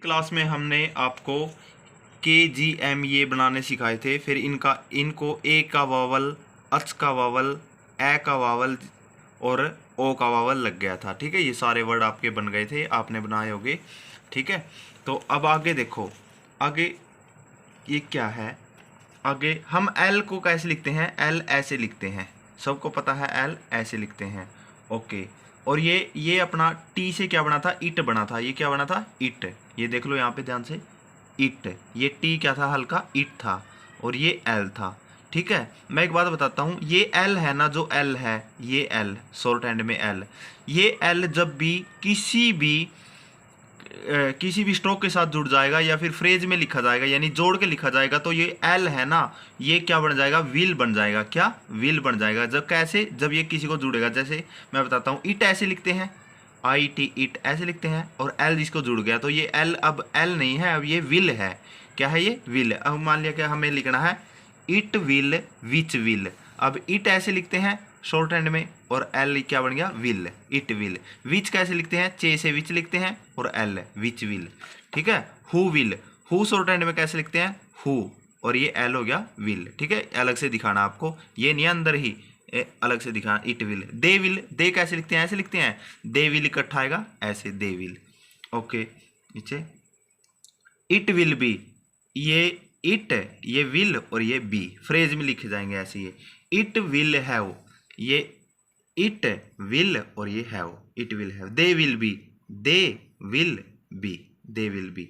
Class में हमने आपको KGM ये बनाने सिखाए थे। फिर इनको ए का वावल, अच का वावल, ए का वावल और ओ का वावल लग गया था। ठीक है, ये सारे वर्ड आपके बन गए थे, आपने बनाए होंगे। ठीक है, तो अब आगे देखो, आगे ये क्या है। आगे हम एल को कैसे लिखते हैं? एल ऐसे लिखते हैं, सबको पता है एल ऐसे लिखते हैं। ओके, और ये अपना टी से क्या बना था? इट बना था। ये क्या बना था? इट। ये देख लो यहाँ पे ध्यान से, इट। ये टी क्या था? हल्का इट था, और ये एल था। ठीक है, मैं एक बात बताता हूँ, ये एल है ना, जो एल है, ये एल शॉर्ट हैंड में एल, ये एल जब भी किसी भी स्ट्रोक के साथ जुड़ जाएगा या फिर फ्रेज में लिखा जाएगा, यानी जोड़ के लिखा जाएगा, तो ये एल है ना, ये क्या बन जाएगा? विल बन जाएगा। क्या? विल बन जाएगा। जब कैसे? जब ये किसी को जुड़ेगा। जैसे मैं बताता हूँ, इट ऐसे लिखते हैं, IT इट ऐसे लिखते हैं, और एल जिसको जुड़ गया तो ये एल अब एल नहीं है, अब ये विल है। क्या है ये? विल। अब मान लिया क्या हमें लिखना है? It will, which will. अब इट ऐसे लिखते हैं शॉर्ट हैंड में, और एल क्या बन गया? Will, it will. विच कैसे लिखते हैं? चे से विच लिखते हैं, और एल विच विल। ठीक है, who will, who short hand में कैसे लिखते हैं? हु, और ये एल हो गया विल। ठीक है, अलग से दिखाना आपको, ये नहीं अंदर ही अलग से दिखाना। इट विल, दे विल, दे कैसे लिखते हैं? ऐसे लिखते हैं, दे विल इकट्ठा आएगा ऐसे, दे विल। ओके, नीचे इट विल बी, ये इट, ये विल और ये बी फ्रेज में लिखे जाएंगे ऐसे। ये इट विल हैव, ये इट विल और ये have, it will have. They will be, they will be, they will be.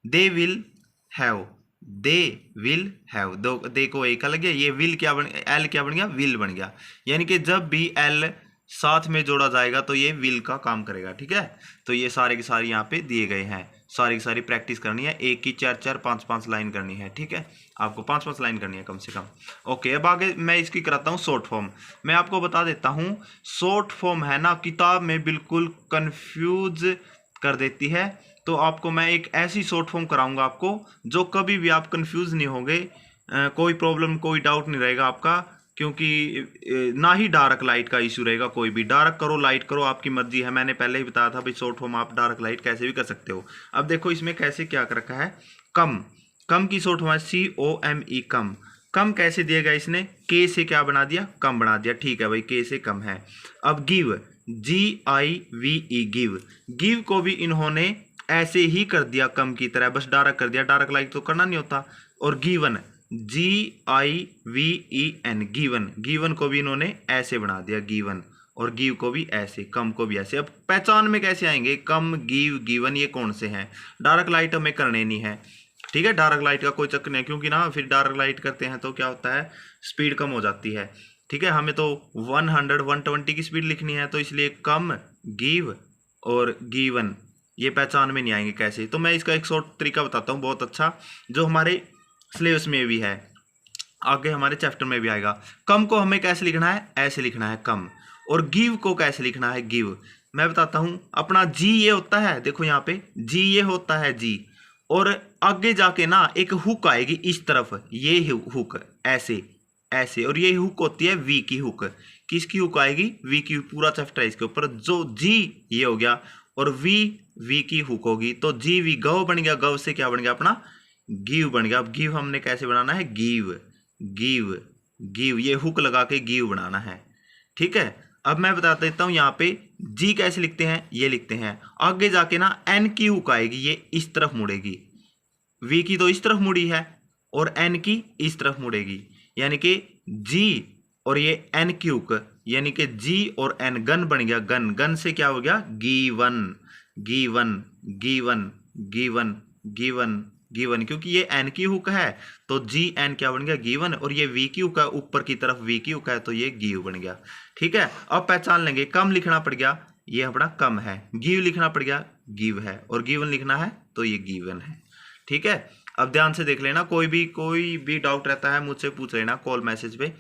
They will have, they will have. दो दे को एक लग गया, ये विल क्या बन, एल क्या बन गया? विल बन गया। यानी कि जब भी एल साथ में जोड़ा जाएगा तो ये विल का काम करेगा। ठीक है, तो ये सारे के सारे यहाँ पे दिए गए हैं, सारी की सारी प्रैक्टिस करनी है, एक की 4-4 5-5 लाइन करनी है। ठीक है, आपको 5-5 लाइन करनी है कम से कम। ओके, अब आगे मैं इसकी कराता हूँ शॉर्ट फॉर्म। मैं आपको बता देता हूँ, शॉर्ट फॉर्म है ना, किताब में बिल्कुल कंफ्यूज कर देती है। तो आपको मैं एक ऐसी शॉर्ट फॉर्म कराऊंगा आपको, जो कभी भी आप कंफ्यूज नहीं होंगे, कोई प्रॉब्लम, कोई डाउट नहीं रहेगा आपका, क्योंकि ना ही डार्क लाइट का इशू रहेगा। कोई भी डार्क करो, लाइट करो, आपकी मर्जी है। मैंने पहले ही बताया था भाई, शॉर्ट फॉर्म आप डार्क लाइट कैसे भी कर सकते हो। अब देखो इसमें कैसे क्या कर रखा है। कम, कम की शॉर्ट फॉर्म है COME, कम। कम कैसे दिएगा इसने? के से क्या बना दिया? कम बना दिया। ठीक है भाई, के से कम है। अब गिव, GIVE, गिव, गिव को भी इन्होंने ऐसे ही कर दिया, कम की तरह, बस डार्क कर दिया। डार्क लाइट तो करना नहीं होता। और गिवन, GIVEN, गिवन, गिवन को भी इन्होंने ऐसे बना दिया, गिवन। और गिव को भी ऐसे, कम को भी ऐसे। अब पहचान में कैसे आएंगे? कम, गिव, गिवन, ये कौन से हैं? डार्क लाइट हमें करने नहीं है। ठीक है, डार्क लाइट का कोई चक्कर नहीं, क्योंकि ना फिर डार्क लाइट करते हैं तो क्या होता है, स्पीड कम हो जाती है। ठीक है, हमें तो 100-120 की स्पीड लिखनी है, तो इसलिए कम, गिव और गिवन ये पहचान में नहीं आएंगे कैसे। तो मैं इसका एक शॉर्ट तरीका बताता हूँ, बहुत अच्छा, जो हमारे सिलेबस में भी है, आगे हमारे चैप्टर में भी आएगा। कम को हमें कैसे लिखना है? ऐसे लिखना है, कम। और गिव को कैसे लिखना है? गिव। मैं बताता हूं, अपना जी ये होता है, देखो यहाँ पे जी ये होता है, जी। और आगे जाके ना एक हुक आएगी इस तरफ, ये हुक ऐसे ऐसे, और ये हुक होती है वी की हुक। किसकी हुक आएगी? वी की। पूरा चैप्टर है इसके ऊपर। जो जी ये हो गया, और वी की हुक होगी, तो जी वी, गव बन गया। गव से क्या बन गया? अपना गिव बन गया। अब गिव हमने कैसे बनाना है? गिव, गिव, गिव, ये हुक लगा के गिव बनाना है। ठीक है, अब मैं बता देता हूं, यहाँ पे जी कैसे लिखते हैं? ये लिखते हैं। आगे जाके ना एन की हुक आएगी, ये इस तरफ मुड़ेगी। वी की तो इस तरफ मुड़ी है, और एन की इस तरफ मुड़ेगी, यानी कि जी और ये एन की हुक, यानी कि जी और एन, गन बन गया। गन, गन से क्या हो गया? Given, given, given, given, given, given. क्योंकि ये एन की हुक है तो जी एन क्या बन गया? गिवन। और ये वी की हुक है, ऊपर की तरफ वी की हुक है, तो ये गिव बन गया। ठीक है, अब पहचान लेंगे। कम लिखना पड़ गया, ये अपना कम है। गिव लिखना पड़ गया, गिव है। और गिवन लिखना है तो ये गिवन है। ठीक है, अब ध्यान से देख लेना, कोई भी डाउट रहता है मुझसे पूछ लेना कॉल मैसेज पे।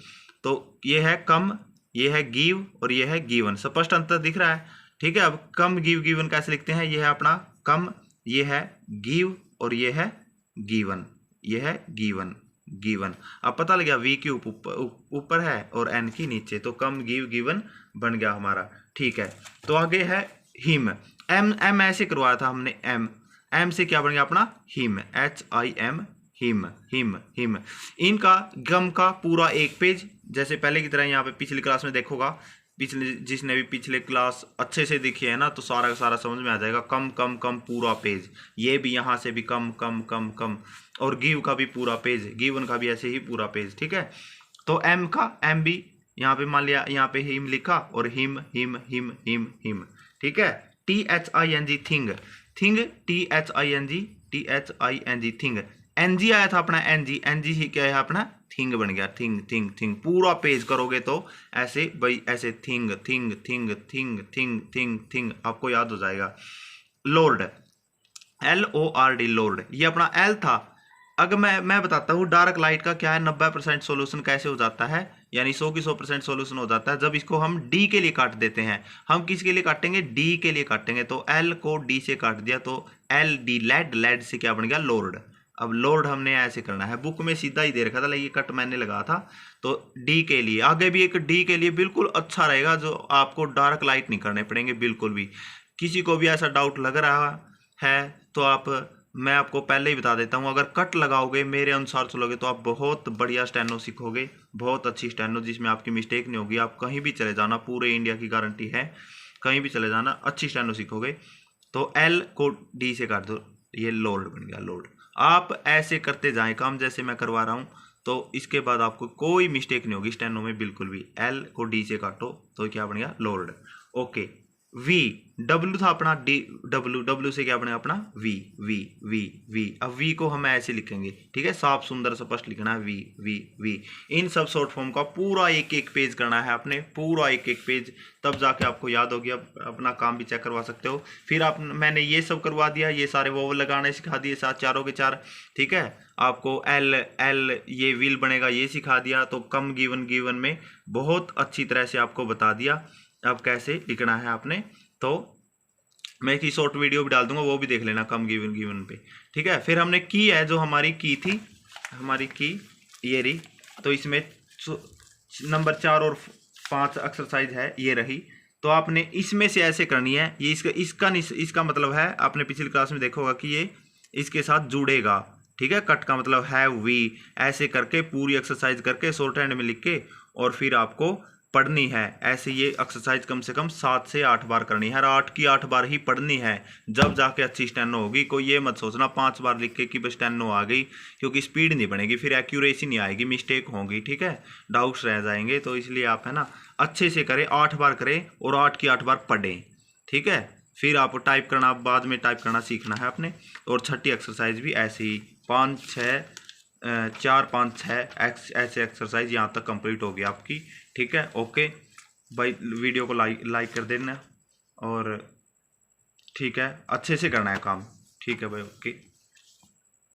तो ये है कम, ये है गिव और ये है गिवन। स्पष्ट अंतर दिख रहा है? ठीक है, अब कम, गिव, गिवन कैसे लिखते हैं? ये है अपना कम, ये है गिव और ये है गिवन, ये है गिवन, गिवन। अब पता लग गया, वी की ऊपर है और एन की नीचे, तो कम, गिव, गिवन बन गया हमारा। ठीक है, तो आगे है हिम। एम, एम ऐसे करवाया था हमने, एम, एम से क्या बन गया अपना him, HIM, him him him. इनका गम का पूरा एक पेज, जैसे पहले की तरह यहाँ पे पिछली क्लास में देखोगा, पिछले जिसने भी पिछले क्लास अच्छे से देखी है ना तो सारा का सारा समझ में आ जाएगा। कम कम कम पूरा पेज, ये भी यहाँ से भी कम कम कम कम, और गिव का भी पूरा पेज, गिवन का भी ऐसे ही पूरा पेज, ठीक है। तो एम का एम भी यहाँ पे मान लिया, यहाँ पे हिम लिखा और him him him him him, ठीक है। THING thing, thing THING thing. NG आया था अपना NG ही क्या है अपना थिंग बन गया, थिंग थिंग थिंग। पूरा पेज करोगे तो ऐसे भाई ऐसे thing thing thing thing thing thing thing आपको याद हो जाएगा। लोर्ड, LORD लोर्ड, ये अपना L था। अगर मैं बताता हूँ डार्क लाइट का क्या है 90% सोल्यूशन कैसे हो जाता है, यानी 100 की 100% सोल्यूशन हो जाता है जब इसको हम D के लिए काट देते हैं। हम किसके लिए काटेंगे, D के लिए काटेंगे। तो L को D से काट दिया तो LD लेड, लेड से क्या बन गया लोर्ड। अब लोर्ड हमने ऐसे करना है, बुक में सीधा ही दे रखा था, ये कट मैंने लगा था। तो D के लिए आगे भी एक D के लिए बिल्कुल अच्छा रहेगा, जो आपको डार्क लाइट नहीं करने पड़ेंगे बिल्कुल भी। किसी को भी ऐसा डाउट लग रहा है तो आप, मैं आपको पहले ही बता देता हूँ, अगर कट लगाओगे मेरे अनुसार चलोगे तो आप बहुत बढ़िया स्टेनो सीखोगे, बहुत अच्छी स्टेनो जिसमें आपकी मिस्टेक नहीं होगी। आप कहीं भी चले जाना, पूरे इंडिया की गारंटी है, कहीं भी चले जाना अच्छी स्टेनो सीखोगे। तो L को D से काट दो, ये लोर्ड बन गया लोर्ड। आप ऐसे करते जाएं काम जैसे मैं करवा रहा हूँ, तो इसके बाद आपको कोई मिस्टेक नहीं होगी स्टेनो में बिल्कुल भी। L को D से काटो तो क्या बन गया लोर्ड। ओके, V, W था अपना D, W से क्या बनेगा अपना V, V V V। अब V को हम ऐसे लिखेंगे, ठीक है, साफ सुंदर स्पष्ट लिखना है V V V। इन सब शॉर्ट फॉर्म का पूरा एक एक पेज करना है आपने, पूरा एक एक पेज, तब जाके आपको याद होगी। अब अपना काम भी चेक करवा सकते हो। फिर आप, मैंने ये सब करवा दिया, ये सारे वोवल लगाने सिखा दिए साथ चारों के चार, ठीक है। आपको L ये व्हील बनेगा ये सिखा दिया। तो कम गिवन में बहुत अच्छी तरह से आपको बता दिया अब कैसे लिखना है आपने। तो मैं एक शॉर्ट वीडियो भी डाल दूंगा, वो भी देख लेना कम गिवन पे, ठीक है। फिर हमने की है, जो हमारी की थी, हमारी की ये रही। तो इसमें नंबर 4 और 5 एक्सरसाइज है ये रही। तो आपने इसमें से ऐसे करनी है। ये इसका मतलब है, आपने पिछली क्लास में देखा होगा कि ये इसके साथ जुड़ेगा, ठीक है। कट का मतलब है वी, ऐसे करके पूरी एक्सरसाइज करके शॉर्ट हैंड में लिख के और फिर आपको पढ़नी है। ऐसे ये एक्सरसाइज कम से कम 7 से 8 बार करनी है, और 8 की 8 बार ही पढ़नी है, जब जाके अच्छी स्टेनो होगी। कोई ये मत सोचना 5 बार लिख के कि बस स्टेनो आ गई, क्योंकि स्पीड नहीं बनेगी, फिर एक्यूरेसी नहीं आएगी, मिस्टेक होगी, ठीक है, डाउट्स रह जाएंगे। तो इसलिए आप है ना अच्छे से करें, 8 बार करें और 8 की 8 बार पढ़ें, ठीक है। फिर आप टाइप करना, बाद में टाइप करना सीखना है आपने। और छठी एक्सरसाइज भी ऐसे ही 5 6 4 5 6 ऐसे एक्सरसाइज यहाँ तक कंप्लीट होगी आपकी, ठीक है। ओके भाई, वीडियो को लाइक कर देना, और ठीक है अच्छे से करना है काम, ठीक है भाई, ओके।